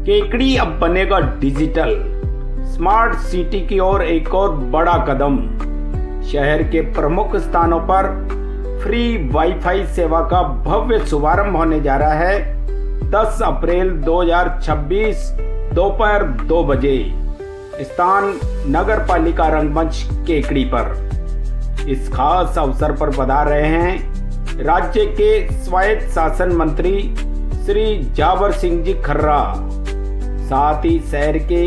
केकड़ी अब बनेगा digital. Smart city की ओर एक और बड़ा कदम। शहर के प्रमुख स्थानों पर फ्री वाईफाई सेवा का भव्य शुभारंभ होने जा रहा है 10 अप्रैल 2026 दोपहर 2 बजे। स्थान नगर पालिका रंगमंच केकड़ी पर। इस खास अवसर पर पधार रहे हैं राज्य के स्वायत्त शासन मंत्री श्री जावर सिंह जी खर्रा। साथ ही शहर के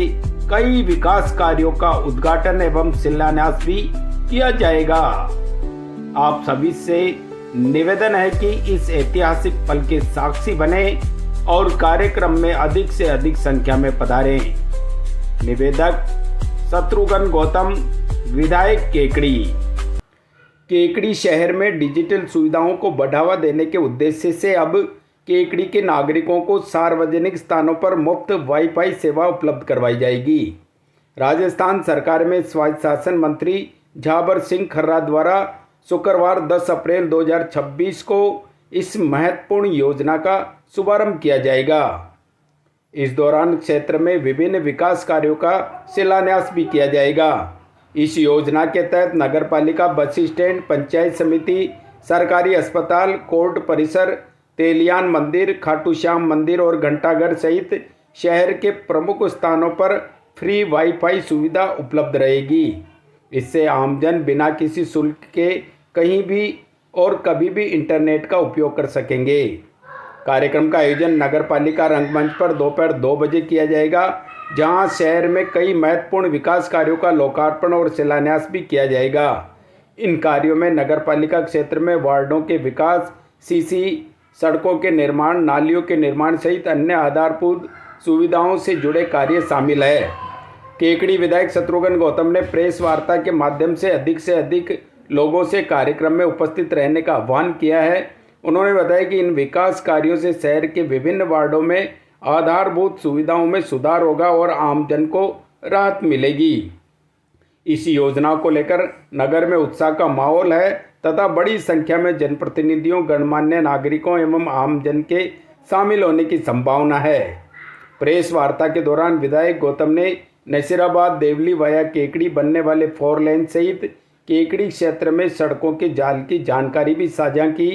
कई विकास कार्यों का उद्घाटन एवं शिलान्यास भी किया जाएगा। आप सभी से निवेदन है कि इस ऐतिहासिक पल के साक्षी बने और कार्यक्रम में अधिक से अधिक संख्या में पधारें। निवेदक शत्रुघ्न गौतम, विधायक केकड़ी। केकड़ी शहर में डिजिटल सुविधाओं को बढ़ावा देने के उद्देश्य से अब केकड़ी के नागरिकों को सार्वजनिक स्थानों पर मुफ्त वाईफाई सेवा उपलब्ध करवाई जाएगी। राजस्थान सरकार में स्वायत्त शासन मंत्री जावर सिंह खर्रा द्वारा शुक्रवार 10 अप्रैल 2026 को इस महत्वपूर्ण योजना का शुभारंभ किया जाएगा। इस दौरान क्षेत्र में विभिन्न विकास कार्यों का शिलान्यास भी किया जाएगा। इस योजना के तहत नगरपालिका बस स्टैंड, पंचायत समिति, सरकारी अस्पताल, कोर्ट परिसर, तेलियान मंदिर, खाटू श्याम मंदिर और घंटाघर सहित शहर के प्रमुख स्थानों पर फ्री वाईफाई सुविधा उपलब्ध रहेगी। इससे आमजन बिना किसी शुल्क के कहीं भी और कभी भी इंटरनेट का उपयोग कर सकेंगे। कार्यक्रम का आयोजन नगर पालिका रंगमंच पर दोपहर 2 बजे किया जाएगा, जहां शहर में कई महत्वपूर्ण विकास कार्यों का लोकार्पण और शिलान्यास भी किया जाएगा। इन कार्यों में नगर पालिका क्षेत्र में वार्डों के विकास, सीसी सड़कों के निर्माण, नालियों के निर्माण सहित अन्य आधारभूत सुविधाओं से जुड़े कार्य शामिल है। केकड़ी विधायक शत्रुघ्न गौतम ने प्रेस वार्ता के माध्यम से अधिक लोगों से कार्यक्रम में उपस्थित रहने का आह्वान किया है। उन्होंने बताया कि इन विकास कार्यों से शहर के विभिन्न वार्डों में आधारभूत सुविधाओं में सुधार होगा और आमजन को राहत मिलेगी। इस योजना को लेकर नगर में उत्साह का माहौल है तथा बड़ी संख्या में जनप्रतिनिधियों, गणमान्य नागरिकों एवं आमजन के शामिल होने की संभावना है। प्रेस वार्ता के दौरान विधायक गौतम ने नसीराबाद देवली वाया केकड़ी बनने वाले 4 लेन सहित केकड़ी क्षेत्र में सड़कों के जाल की जानकारी भी साझा की।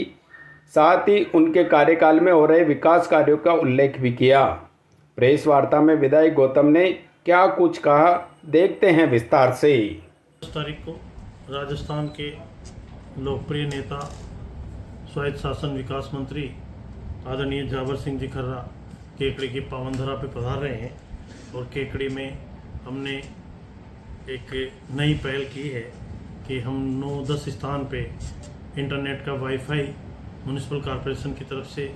साथ ही उनके कार्यकाल में हो रहे विकास कार्यों का उल्लेख भी किया। प्रेस वार्ता में विधायक गौतम ने क्या कुछ कहा, देखते हैं विस्तार से। 10 तारीख को राजस्थान के लोकप्रिय नेता, स्वायत्त शासन विकास मंत्री आदरणीय जावर सिंह जी खर्रा केकड़ी की पावन धरा पे पधार रहे हैं और केकड़ी में हमने एक नई पहल की है कि हम 9-10 स्थान पे इंटरनेट का वाईफाई म्युनिसिपल कॉरपोरेशन की तरफ से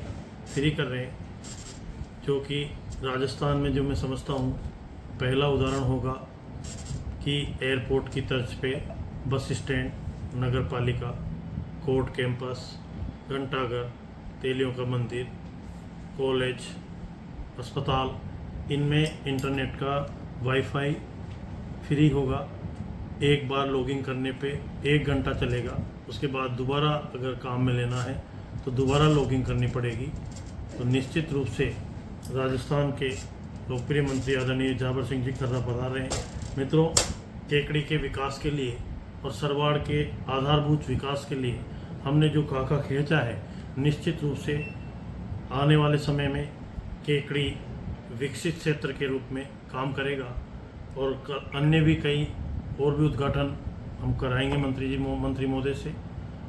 फ्री कर रहे हैं, जो कि राजस्थान में जो मैं समझता हूँ पहला उदाहरण होगा कि एयरपोर्ट की तर्ज पे बस स्टैंड, नगर पालिका, कोर्ट कैंपस, घंटाघर, तेलियों का मंदिर, कॉलेज, अस्पताल, इनमें इंटरनेट का वाईफाई फ्री होगा। एक बार लॉगिन करने पे 1 घंटा चलेगा, उसके बाद दोबारा अगर काम में लेना है तो दोबारा लॉगिन करनी पड़ेगी। तो निश्चित रूप से राजस्थान के लोकप्रिय मंत्री आदरणीय जावर सिंह जी खर्रा पधार रहे हैं। मित्रों, केकड़ी के विकास के लिए और सरवाड़ के आधारभूत विकास के लिए हमने जो खाका खींचा है, निश्चित रूप से आने वाले समय में केकड़ी विकसित क्षेत्र के रूप में काम करेगा और अन्य भी कई और भी उद्घाटन हम कराएंगे मंत्री महोदय से।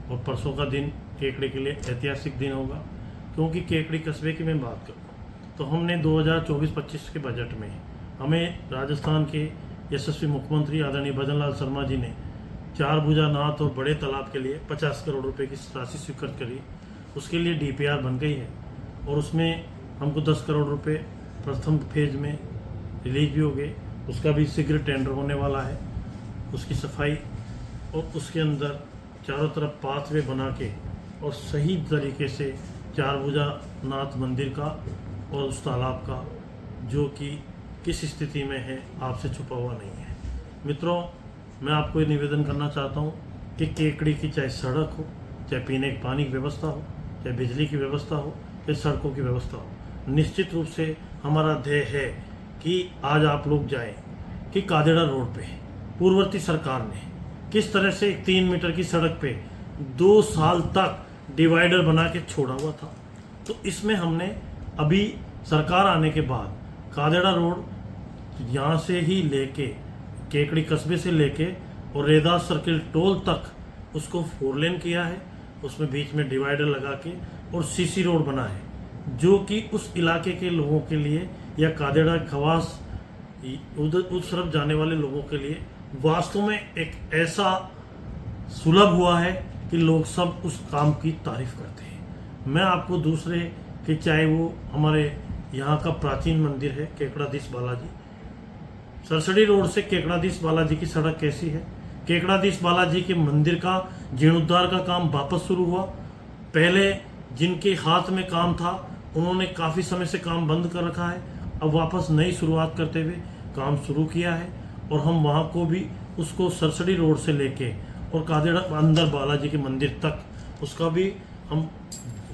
और परसों का दिन केकड़ी के लिए ऐतिहासिक दिन होगा, क्योंकि केकड़ी कस्बे की मैं बात करूँ तो हमने 2024-25 के बजट में हमें राजस्थान के यशस्वी मुख्यमंत्री आदरणीय भजन लाल शर्मा जी ने 4 भुजा नाथ और बड़े तालाब के लिए 50 करोड़ रुपए की राशि स्वीकृत करी। उसके लिए DPR बन गई है और उसमें हमको 10 करोड़ रुपए प्रथम फेज में रिलीज भी हो गए। उसका भी शीघ्र टेंडर होने वाला है, उसकी सफाई और उसके अंदर चारों तरफ पाथवे बना के और सही तरीके से 4 भुजा नाथ मंदिर का और उस तालाब का, जो कि किस स्थिति में है आपसे छुपा हुआ नहीं है। मित्रों, मैं आपको ये निवेदन करना चाहता हूँ कि केकड़ी की चाहे सड़क हो, चाहे पीने के पानी की व्यवस्था हो, चाहे बिजली की व्यवस्था हो, चाहे सड़कों की व्यवस्था हो, निश्चित रूप से हमारा ध्येय है कि आज आप लोग जाएं कि कादेड़ा रोड पे पूर्ववर्ती सरकार ने किस तरह से एक 3 मीटर की सड़क पे 2 साल तक डिवाइडर बना के छोड़ा हुआ था। तो इसमें हमने अभी सरकार आने के बाद कादेड़ा रोड यहाँ से ही लेके केकड़ी कस्बे से लेके और रेदास सर्किल टोल तक उसको 4 लेन किया है। उसमें बीच में डिवाइडर लगा के और सीसी रोड बना है, जो कि उस इलाके के लोगों के लिए या कादेड़ा खवास उधर उस तरफ जाने वाले लोगों के लिए वास्तव में एक ऐसा सुलभ हुआ है कि लोग सब उस काम की तारीफ करते हैं। मैं आपको दूसरे कि चाहे वो हमारे यहाँ का प्राचीन मंदिर है केकड़ाधीश बालाजी, सरसड़ी रोड से केकड़ाधीश बालाजी की सड़क कैसी है। केकड़ाधीश बालाजी के मंदिर का जीर्णोद्धार का काम वापस शुरू हुआ। पहले जिनके हाथ में काम था उन्होंने काफ़ी समय से काम बंद कर रखा है, अब वापस नई शुरुआत करते हुए काम शुरू किया है। और हम वहाँ को भी उसको सरसड़ी रोड से लेके और कादेड़ा अंदर बालाजी के मंदिर तक उसका भी हम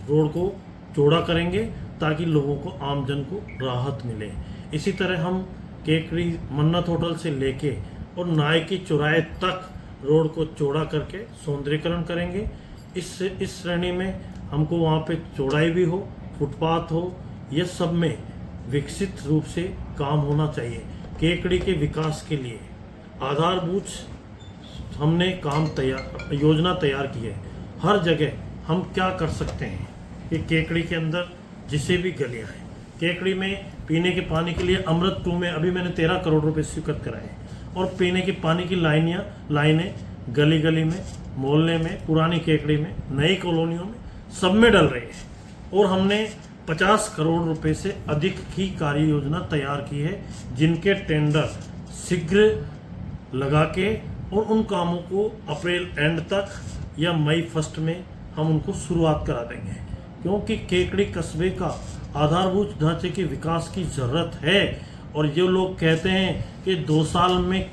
रोड को चौड़ा करेंगे ताकि लोगों को आमजन को राहत मिले। इसी तरह हम केकड़ी मन्नत होटल से लेके और नाई की चौराहे तक रोड को चौड़ा करके सौंदर्यीकरण करेंगे। इस श्रेणी में हमको वहाँ पे चौड़ाई भी हो, फुटपाथ हो, ये सब में विकसित रूप से काम होना चाहिए। केकड़ी के विकास के लिए आधारभूत हमने योजना तैयार की है। हर जगह हम क्या कर सकते हैं कि केकड़ी के अंदर जिसे भी गलियाँ हैं, केकड़ी में पीने के पानी के लिए अमृत 2 में अभी मैंने 13 करोड़ रुपए स्वीकृत कराए और पीने के पानी की लाइनें गली गली में, मोहल्ले में, पुरानी केकड़ी में, नई कॉलोनियों में, सब में डल रही है। और हमने 50 करोड़ रुपए से अधिक की कार्य योजना तैयार की है, जिनके टेंडर शीघ्र लगा के और उन कामों को अप्रैल एंड तक या मई फर्स्ट में हम उनको शुरुआत करा देंगे, क्योंकि केकड़ी कस्बे का आधारभूत ढांचे के विकास की ज़रूरत है। और जो लोग कहते हैं कि 2 साल में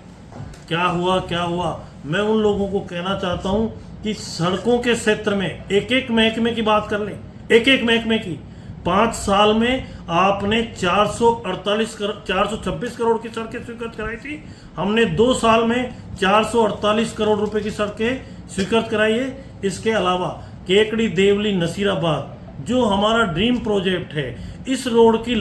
क्या हुआ, मैं उन लोगों को कहना चाहता हूं कि सड़कों के क्षेत्र में एक महकमे की बात कर लें, एक महकमे की 5 साल में आपने 426 करोड़ की सड़कें स्वीकृत कराई थी। हमने 2 साल में 448 करोड़ रुपए की सड़कें स्वीकृत कराई है। इसके अलावा केकड़ी देवली नसीराबाद जो हमारा ड्रीम प्रोजेक्ट है, इस रोड की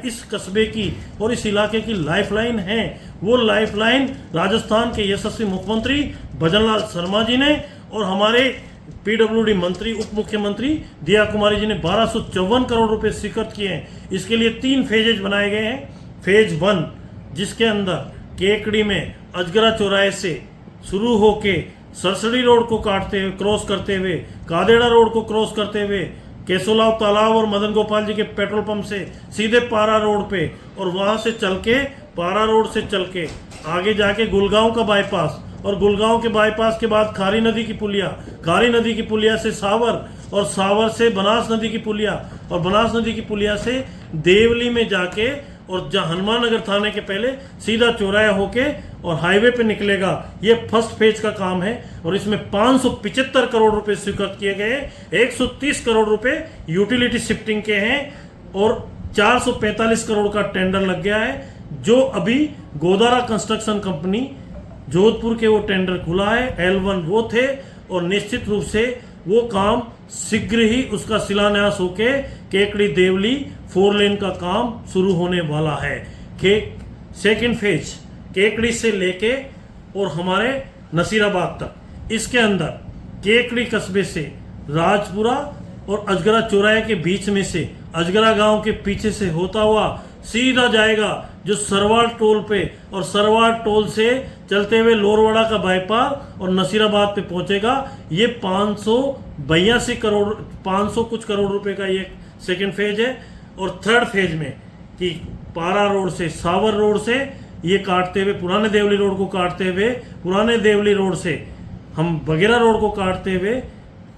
इस कस्बे की और इस इलाके की लाइफलाइन है। वो लाइफलाइन राजस्थान के यशस्वी मुख्यमंत्री भजनलाल शर्मा जी ने और हमारे पीडब्ल्यूडी मंत्री उप मुख्यमंत्री दिया कुमारी जी ने 1254 करोड़ रुपए स्वीकृत किए हैं। इसके लिए 3 फेजेज बनाए गए हैं। फेज 1 जिसके अंदर केकड़ी में अजगरा चौराहे से शुरू होके सरसड़ी रोड को काटते हुए क्रॉस करते हुए कादेड़ा रोड को क्रॉस करते हुए केशोलाव तालाब और मदन गोपाल जी के पेट्रोल पंप से सीधे पारा रोड पे और वहां से चल के पारा रोड से चल के आगे जाके गुलगांव का बाईपास और गुलगांव के बाईपास के बाद खारी नदी की पुलिया से सावर और सावर से बनास नदी की पुलिया और बनास नदी की पुलिया से देवली में जाके और जहाँ हनुमान नगर थाने के पहले सीधा चौराया होके और हाईवे पे निकलेगा। ये फर्स्ट फेज का काम है और इसमें 575 करोड़ रुपए स्वीकृत किए गए हैं। 130 करोड़ रुपए यूटिलिटी शिफ्टिंग के हैं और 445 करोड़ का टेंडर लग गया है, जो अभी गोदारा कंस्ट्रक्शन कंपनी जोधपुर के वो टेंडर खुला है। L1 वो थे और निश्चित रूप से वो काम शीघ्र ही उसका शिलान्यास होके केकड़ी देवली 4 लेन का काम शुरू होने वाला है। सेकेंड फेज केकड़ी से लेके और हमारे नसीराबाद तक, इसके अंदर केकड़ी कस्बे से राजपुरा और अजगरा चौराहे के बीच में से अजगरा गांव के पीछे से होता हुआ सीधा जाएगा जो सरवाड़ टोल पे और सरवाड़ टोल से चलते हुए लोरवाड़ा का बाईपास और नसीराबाद पे पहुंचेगा। ये 582 करोड़ 500 कुछ करोड़ रुपए का ये सेकेंड फेज है। और थर्ड फेज में कि पारा रोड से सावर रोड से ये काटते हुए पुराने देवली रोड को काटते हुए पुराने देवली रोड से हम बगेरा रोड को काटते हुए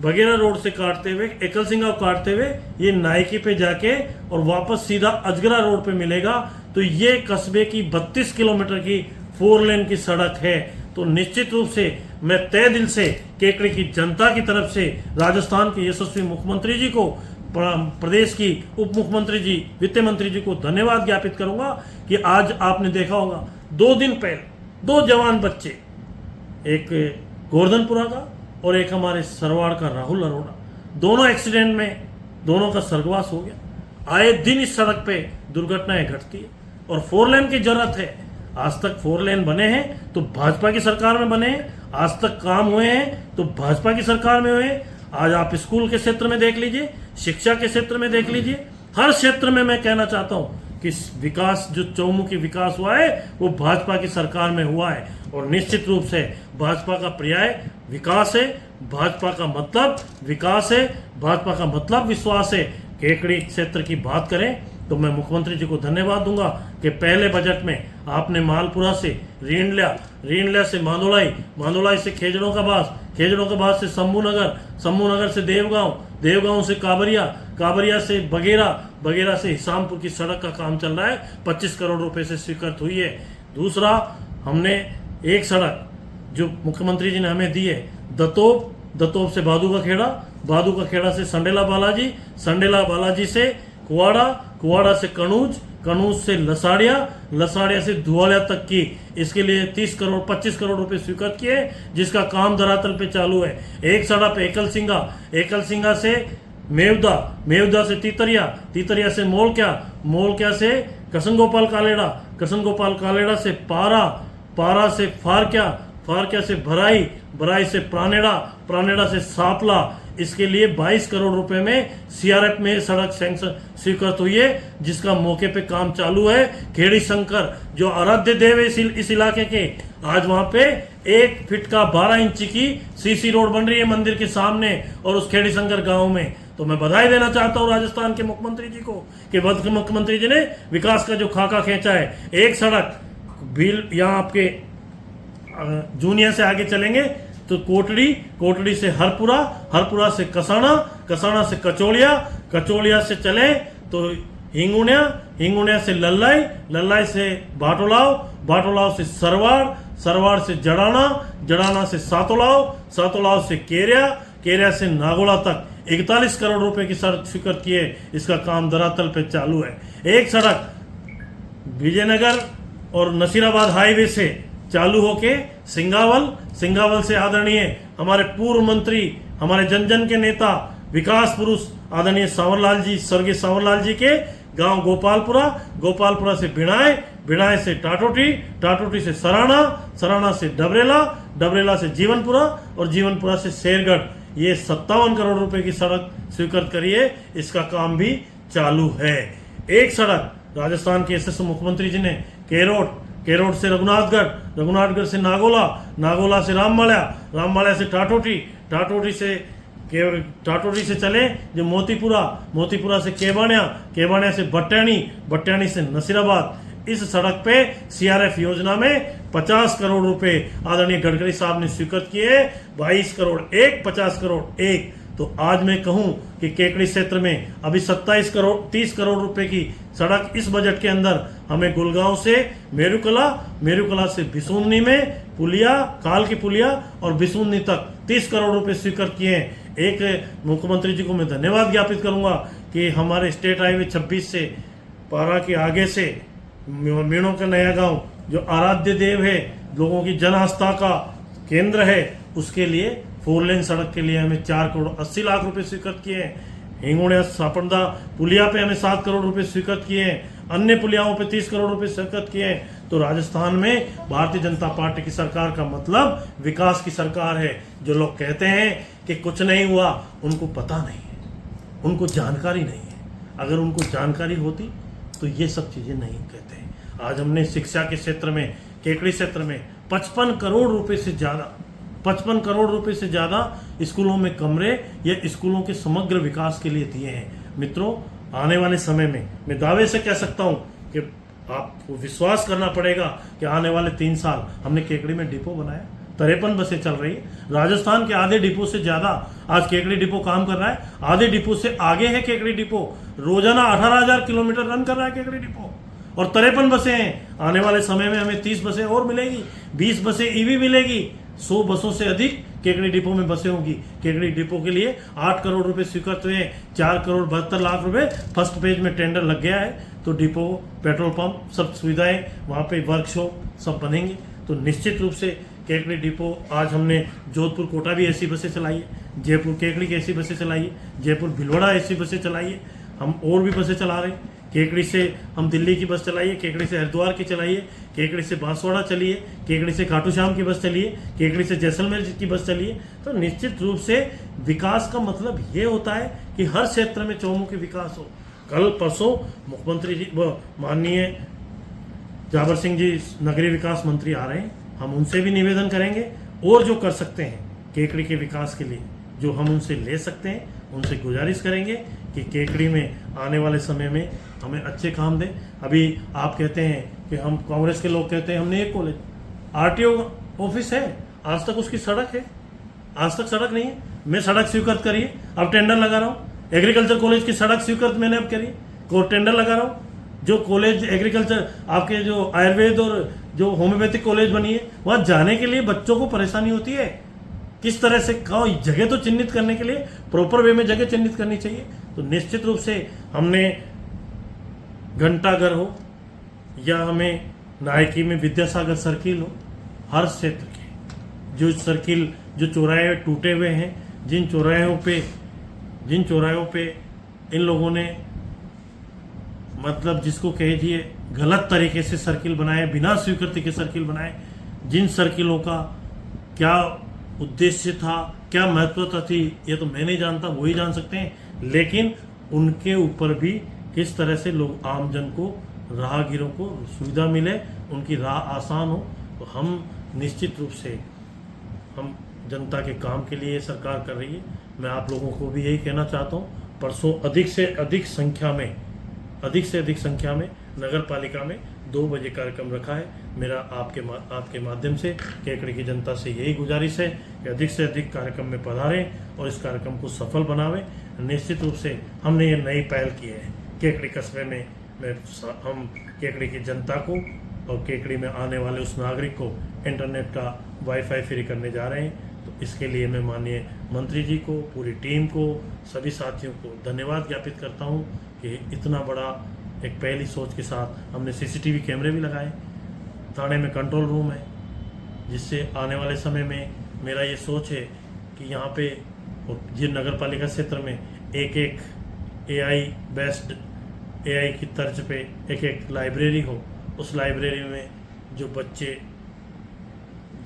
बगेरा रोड से काटते हुए एकल सिंगा काटते हुए ये नाइकी पे जाके और वापस सीधा अजगरा रोड पे मिलेगा। तो ये कस्बे की 32 किलोमीटर की 4 लेन की सड़क है। तो निश्चित रूप से मैं तय दिल से केकड़ी की जनता की तरफ से राजस्थान के यशस्वी मुख्यमंत्री जी को प्रदेश की उप मुख्यमंत्री जी, वित्त मंत्री जी को धन्यवाद ज्ञापित करूंगा कि आज आपने देखा होगा 2 दिन पहले 2 जवान बच्चे, एक गोवर्धनपुरा का और एक हमारे सरवाड़ का राहुल अरोड़ा, दोनों एक्सीडेंट में दोनों का स्वर्गवास हो गया। आए दिन इस सड़क पे दुर्घटनाएं घटती है और 4 लेन की जरूरत है। आज तक 4 लेन बने हैं तो भाजपा की सरकार में बने हैं, आज तक काम हुए हैं तो भाजपा की सरकार में हुए हैं। आज आप स्कूल के क्षेत्र में देख लीजिए, शिक्षा के क्षेत्र में देख लीजिए, हर क्षेत्र में मैं कहना चाहता हूं कि विकास, जो चौमुखी विकास हुआ है वो भाजपा की सरकार में हुआ है। और निश्चित रूप से भाजपा का पर्याय विकास है, भाजपा का मतलब विकास है, भाजपा का मतलब विश्वास है। केकड़ी क्षेत्र की बात करें तो मैं मुख्यमंत्री जी को धन्यवाद दूंगा कि पहले बजट में आपने मालपुरा से ऋण लिया से मांदोलाई से खेजड़ों का बास से शंभूनगर से देवगांव से काबरिया से बगेरा से हिसामपुर की सड़क का काम चल रहा है, 25 करोड़ रुपए से स्वीकृत हुई है। दूसरा, हमने एक सड़क जो मुख्यमंत्री जी ने हमें दी है, दतोप से बादू का खेड़ा से संडेला बालाजी से कुवाड़ा से कनूज से लसाड़िया से धुआलिया तक की, इसके लिए 25 करोड़ रुपए स्वीकृत किए, जिसका काम धरातल पे चालू है। एक सड़क एकल सिंगा से मेवदा से तीतरिया से मोलक्या से कसनगोपाल कालेड़ा से पारा से फारक्या से भराई से प्रानेड़ा से सापला, इसके लिए 22 करोड़ रुपए में सीआरएफ में सड़क सैंक्शन स्वीकृत हुई है, जिसका मौके पे काम चालू है। खेड़ी शंकर जो आराध्य देव है इस इलाके के, आज वहां पे 1 फीट का 12 इंच की सीसी रोड बन रही है मंदिर के सामने और उस खेड़ी शंकर गांव में। तो मैं बधाई देना चाहता हूं राजस्थान के मुख्यमंत्री जी को कि मुख्यमंत्री जी ने विकास का जो खाका खींचा है। एक सड़क भील, यहाँ आपके जूनिया से आगे चलेंगे तो कोटड़ी से हरपुरा से कसाना से कचौलिया से चले तो हिंगुनिया से लल्लाई से बाटोलाव से सरवाड़ से जड़ाना से सातोलाव से केरिया से नागोला तक 41 करोड़ रुपए की सड़क स्वीकृत की है, इसका काम धरातल पे चालू है। एक सड़क विजयनगर और नसीराबाद हाईवे से चालू होके सिंगावल से आदरणीय हमारे पूर्व मंत्री, हमारे जन के नेता, विकास पुरुष आदरणीय स्वर्गीय सांवरलाल जी के गांव गोपालपुरा से बिणाए से टाटोटी से सराना से डबरेला से जीवनपुरा और जीवनपुरा से शेरगढ़, ये 57 करोड़ रुपए की सड़क स्वीकृत करी है, इसका काम भी चालू है। एक सड़क राजस्थान के यशस्वी मुख्यमंत्री जी ने केरोड से रघुनाथगढ़ से नागोला से राममाल्या से टाटोटी से चले जो मोतीपुरा से केबानिया से बट्टानी से नसीराबाद। इस सड़क पे सीआरएफ योजना में 50 करोड़ रुपए आदरणीय गडकरी साहब ने स्वीकृत किए, 22 करोड़ 50 करोड़ 1। तो आज मैं कहूं कि केकड़ी क्षेत्र में अभी 30 करोड़ रुपए की सड़क इस बजट के अंदर हमें गुलगांव से मेरुकला से बिसूनी में काल की पुलिया और बिसूनी तक 30 करोड़ रुपए स्वीकृत किए हैं। एक मुख्यमंत्री जी को मैं धन्यवाद ज्ञापित करूंगा कि हमारे स्टेट हाईवे 26 से पारा के आगे से मीणों का नया गांव जो आराध्य देव है, लोगों की जन आस्था का केंद्र है, उसके लिए 4 लेन सड़क के लिए हमें 4 करोड़ 80 लाख रुपए स्वीकृत किए हैं। हिंगोड़िया सापंदा पुलिया पे हमें 7 करोड़ रुपए स्वीकृत किए हैं, अन्य पुलियाओं पे 30 करोड़ रुपए स्वीकृत किए हैं। तो राजस्थान में भारतीय जनता पार्टी की सरकार का मतलब विकास की सरकार है। जो लोग कहते हैं कि कुछ नहीं हुआ, उनको पता नहीं है, उनको जानकारी नहीं है। अगर उनको जानकारी होती तो ये सब चीजें नहीं कहते। आज हमने शिक्षा के क्षेत्र में, केकड़ी क्षेत्र में 55 करोड़ रुपए से ज्यादा स्कूलों में कमरे या स्कूलों के समग्र विकास के लिए दिए हैं। मित्रों, आने वाले समय में मैं दावे से कह सकता हूं कि आपको विश्वास करना पड़ेगा कि आने वाले 3 साल हमने केकड़ी में डिपो बनाया, 53 बसें चल रही है। राजस्थान के आधे डिपो से ज्यादा आज केकड़ी डिपो काम कर रहा है, आधे डिपो से आगे है केकड़ी डिपो। रोजाना 18,000 किलोमीटर रन कर रहा है केकड़ी डिपो और 53 बसें हैं। आने वाले समय में हमें 30 बसें और मिलेगी, 20 बसें ईवी मिलेगी, 100 बसों से अधिक केकड़ी डिपो में बसें होंगी। केकड़ी डिपो के लिए 8 करोड़ रुपए स्वीकृत हुए हैं, 4 करोड़ 72 लाख रुपए फर्स्ट पेज में टेंडर लग गया है। तो डिपो, पेट्रोल पंप, सब सुविधाएं, वहाँ पे वर्कशॉप सब बनेंगे। तो निश्चित रूप से केकड़ी डिपो, आज हमने जोधपुर कोटा भी ऐसी बसें चलाई है, जयपुर केकड़ी की ऐसी बसें चलाई है, जयपुर भिलवाड़ा ऐसी बसें चलाई है, हम और भी बसें चला रहे हैं। केकड़ी से हम दिल्ली की बस चलाई है, केकड़ी से हरिद्वार की चलाई है, केकड़ी से बांसवाड़ा चली है, केकड़ी से खाटू श्याम की बस चली है, केकड़ी से जैसलमेर की बस चली है। तो निश्चित रूप से विकास का मतलब ये होता है कि हर क्षेत्र में चौमुखी विकास हो। कल परसों मुख्यमंत्री जी, माननीय जाबर सिंह जी नगरीय विकास मंत्री आ रहे हैं, हम उनसे भी निवेदन करेंगे और जो कर सकते हैं केकड़ी के विकास के लिए, जो हम उनसे ले सकते हैं, उनसे गुजारिश करेंगे कि केकड़ी में आने वाले समय में हमें अच्छे काम दें। अभी आप कहते हैं कि हम, कांग्रेस के लोग कहते हैं हमने एक कॉलेज, आरटीओ ऑफिस है, आज तक उसकी सड़क है, आज तक सड़क नहीं है। मैं सड़क स्वीकृत करिए, अब टेंडर लगा रहा हूँ। एग्रीकल्चर कॉलेज की सड़क स्वीकृत मैंने अब करी, टेंडर लगा रहा हूँ। जो कॉलेज एग्रीकल्चर, आपके जो आयुर्वेद और जो होम्योपैथिक कॉलेज बनी है, वहाँ जाने के लिए बच्चों को परेशानी होती है। किस तरह से जगह तो चिन्हित करने के लिए प्रॉपर वे में जगह चिन्हित करनी चाहिए। तो निश्चित रूप से हमने घंटाघर हो या हमें नायकी में विद्यासागर सर्किल हो, हर क्षेत्र के जो सर्किल, जो चौराहे टूटे हुए हैं, जिन चौराहों पे इन लोगों ने, मतलब जिसको कहिए गलत तरीके से सर्किल बनाए, बिना स्वीकृति के सर्किल बनाए, जिन सर्किलों का क्या उद्देश्य था, क्या महत्वता थी, ये तो मैं नहीं जानता, वो ही जान सकते हैं। लेकिन उनके ऊपर भी किस तरह से लोग, आमजन को, राहगीरों को सुविधा मिले, उनकी राह आसान हो। तो हम निश्चित रूप से, हम जनता के काम के लिए सरकार कर रही है। मैं आप लोगों को भी यही कहना चाहता हूँ, परसों अधिक से अधिक संख्या में नगर पालिका में 2 बजे कार्यक्रम रखा है। मेरा आपके माध्यम से केकड़ी की जनता से यही गुजारिश है कि अधिक से अधिक कार्यक्रम में पधारें और इस कार्यक्रम को सफल बनावें। निश्चित रूप से हमने ये नई पहल की है केकड़ी कस्बे में। हम केकड़ी की जनता को और केकड़ी में आने वाले उस नागरिक को इंटरनेट का वाईफाई फ्री करने जा रहे हैं। तो इसके लिए मैं माननीय मंत्री जी को, पूरी टीम को, सभी साथियों को धन्यवाद ज्ञापित करता हूं कि इतना बड़ा एक पहली सोच के साथ हमने सीसीटीवी कैमरे भी लगाए, थाने में कंट्रोल रूम है, जिससे आने वाले समय में मेरा ये सोच है कि यहाँ पे जिन नगर पालिका क्षेत्र में एक एआई की तर्ज पे एक लाइब्रेरी हो, उस लाइब्रेरी में जो बच्चे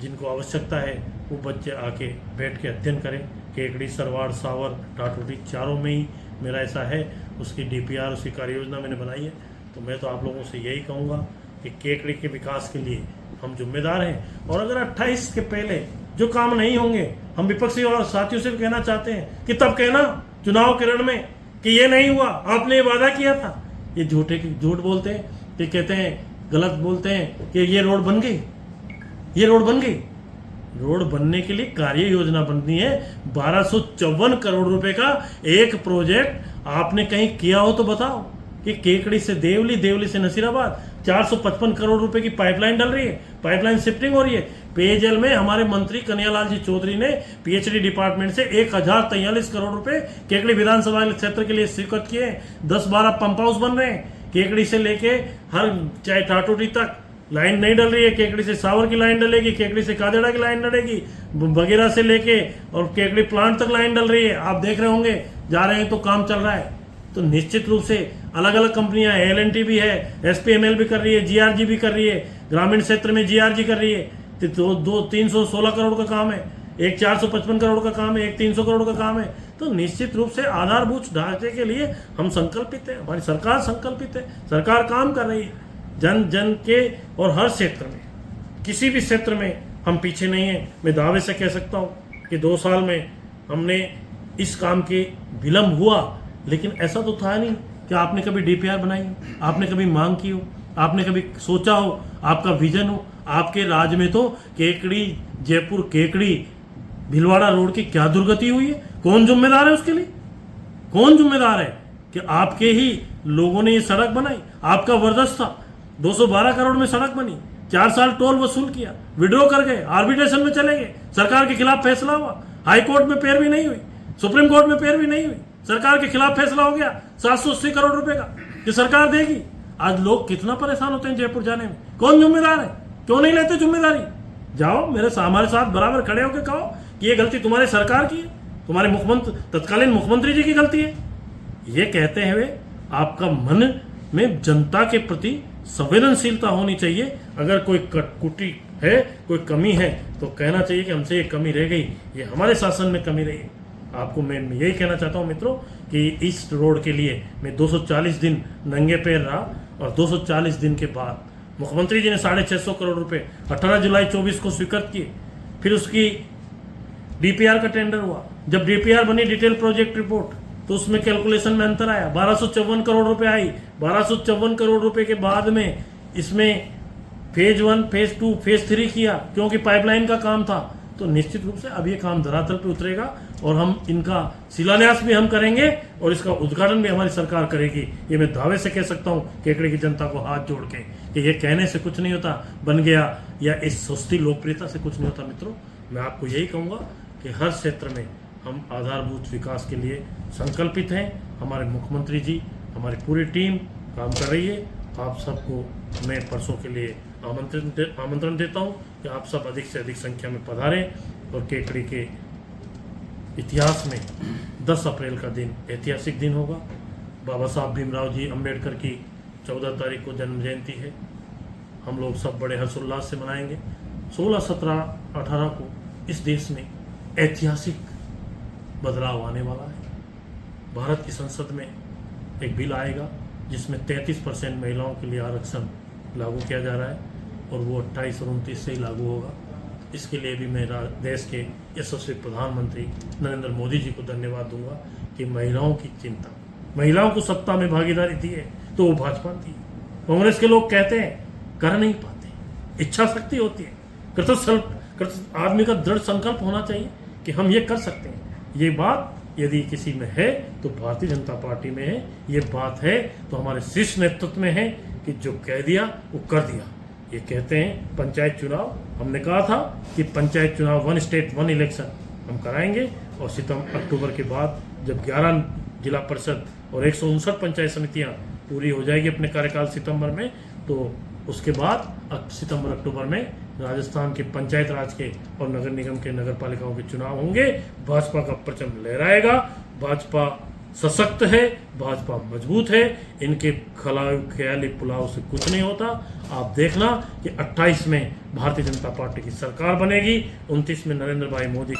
जिनको आवश्यकता है वो बच्चे आके बैठ के अध्ययन करें। केकड़ी, सरवाड़, सावर, टाटोटी चारों में ही मेरा ऐसा है। उसकी डीपीआर, उसकी कार्य योजना मैंने बनाई है। तो मैं तो आप लोगों से यही कहूँगा कि केकड़ी के विकास के लिए हम जिम्मेदार हैं। और अगर 28 के पहले जो काम नहीं होंगे, हम विपक्षी और साथियों से भी कहना चाहते हैं कि तब कहना चुनाव के रण में कि ये नहीं हुआ, आपने ये वादा किया था। ये झूठ बोलते हैं, कि कहते हैं, गलत बोलते हैं कि ये रोड बन गई, ये रोड बन गई। रोड बनने के लिए कार्य योजना बननी है। 1254 करोड़ रुपए का एक प्रोजेक्ट आपने कहीं किया हो तो बताओ। कि केकड़ी से देवली, देवली से नसीराबाद 455 करोड़ रुपए की पाइपलाइन डल रही है, पाइपलाइन शिफ्टिंग हो रही है। पेयजल में हमारे मंत्री कन्हैयालाल जी चौधरी ने पीएचडी डिपार्टमेंट से 1043 करोड़ रुपए केकड़ी विधानसभा क्षेत्र के लिए स्वीकृत किए। 10-12 पंप हाउस बन रहे हैं। केकड़ी से लेके हर, चाहे टाटोटी तक लाइन नहीं डल रही है। केकड़ी से सावर की लाइन डलेगी, केकड़ी से कादेड़ा की लाइन डलेगी, बगेरा से लेके और केकड़ी प्लांट तक लाइन डल रही है। आप देख रहे होंगे, जा रहे हैं तो काम चल रहा है। तो निश्चित रूप से अलग अलग कंपनियां, एल&टी भी है, एसपीएमएल भी कर रही है, जीआरजी भी कर रही है, ग्रामीण क्षेत्र में जीआरजी कर रही है। तो 316 करोड़ का काम है, एक 455 करोड़ का काम है, एक 300 करोड़ का काम है। तो निश्चित रूप से आधारभूत ढांचे के लिए हम संकल्पित है, हमारी सरकार संकल्पित है, सरकार काम कर रही है। जन जन के और हर क्षेत्र में, किसी भी क्षेत्र में हम पीछे नहीं हैं। मैं दावे से कह सकता हूँ कि 2 साल में हमने इस काम के विलम्ब हुआ, लेकिन ऐसा तो था नहीं कि आपने कभी डीपीआर बनाई, आपने कभी मांग की हो, आपने कभी सोचा हो, आपका विजन हो। आपके राज्य में तो केकड़ी, जयपुर केकड़ी भिलवाड़ा रोड की क्या दुर्गति हुई है? कौन जिम्मेदार है उसके लिए? कौन जिम्मेदार है कि आपके ही लोगों ने ये सड़क बनाई? आपका वर्चस्व था। 212 करोड़ में सड़क बनी, 4 साल टोल वसूल किया, विड्रॉ कर गए, आर्बिट्रेशन में चले गए, सरकार के खिलाफ फैसला हुआ, हाई कोर्ट में पैरवी नहीं हुई, सुप्रीम कोर्ट में पैरवी नहीं हुई, सरकार के खिलाफ फैसला हो गया 780 करोड़ रुपए का कि सरकार देगी। आज लोग कितना परेशान होते हैं जयपुर जाने में, कौन जिम्मेदार है, क्यों नहीं लेते जिम्मेदारी? जाओ हमारे साथ बराबर खड़े होकर कहो कि ये गलती तुम्हारी सरकार की है, तुम्हारे तत्कालीन मुख्यमंत्री जी की गलती है। ये कहते हुए आपका मन में जनता के प्रति संवेदनशीलता होनी चाहिए। अगर कोई कटकुटी है, कोई कमी है तो कहना चाहिए कि हमसे ये कमी रह गई, ये हमारे शासन में कमी रही। आपको मैं यही कहना चाहता हूं मित्रों कि इस रोड के लिए मैं 240 दिन नंगे पैर रहा और 240 दिन के बाद मुख्यमंत्री जी ने 650 करोड़ रुपए 18 जुलाई 24 को स्वीकृत किए। फिर उसकी डीपीआर का टेंडर हुआ। जब डीपीआर बनी, डिटेल प्रोजेक्ट रिपोर्ट, तो उसमें कैलकुलेशन में अंतर आया, 1254 करोड़ रुपए आई। 1254 करोड़ रुपए के बाद में इसमें फेज 1, फेज 2, फेज 3 किया, क्योंकि पाइपलाइन का काम था। तो निश्चित रूप से अब ये काम धरातल पे उतरेगा और हम इनका शिलान्यास भी हम करेंगे और इसका उद्घाटन भी हमारी सरकार करेगी। ये मैं दावे से कह सकता हूँ केकड़े की जनता को हाथ जोड़ के कि ये कहने से कुछ नहीं होता, बन गया, या इस सस्ती लोकप्रियता से कुछ नहीं होता। मित्रों, मैं आपको यही कहूँगा कि हर क्षेत्र में हम आधारभूत विकास के लिए संकल्पित हैं। हमारे मुख्यमंत्री जी, हमारी पूरी टीम काम कर रही है। आप सबको मैं परसों के लिए आमंत्रण देता हूं कि आप सब अधिक से अधिक संख्या में पधारें और केकड़ी के इतिहास में 10 अप्रैल का दिन ऐतिहासिक दिन होगा। बाबा साहब भीमराव जी अम्बेडकर की 14 तारीख को जन्म जयंती है। हम लोग सब बड़े हर्षोल्लास से मनाएंगे। 16, 17, 18 को इस देश में ऐतिहासिक बदलाव आने वाला है। भारत की संसद में एक बिल आएगा जिसमें 33% महिलाओं के लिए आरक्षण लागू किया जा रहा है और वो 28 और 29 से ही लागू होगा। इसके लिए भी मैं देश के यशस्वी प्रधानमंत्री नरेंद्र मोदी जी को धन्यवाद दूंगा कि महिलाओं की चिंता, महिलाओं को सत्ता में भागीदारी दी है तो वो भाजपा दी। कांग्रेस के लोग कहते हैं कर नहीं पाते, इच्छा शक्ति होती है, आदमी का दृढ़ संकल्प होना चाहिए कि हम ये कर सकते हैं। ये बात यदि किसी में है तो भारतीय जनता पार्टी में है। ये बात है तो हमारे शीर्ष नेतृत्व में है कि जो कह दिया वो कर दिया। ये कहते हैं पंचायत चुनाव, हमने कहा था कि पंचायत चुनाव 1 स्टेट 1 इलेक्शन हम कराएंगे और अक्टूबर के बाद जब 11 जिला परिषद और 159 पंचायत समितियां पूरी हो जाएगी अपने कार्यकाल सितंबर में, तो उसके बाद सितंबर अक्टूबर में राजस्थान के पंचायत राज के और नगर निगम के नगर पालिकाओं के चुनाव होंगे। भाजपा का परचम लहराएगा। भाजपा सशक्त है, भाजपा मजबूत है, इनके ख्याली पुलाव से कुछ नहीं होता। आप देखना कि 28 में भारतीय जनता पार्टी की सरकार बनेगी, 29 में नरेंद्र भाई मोदी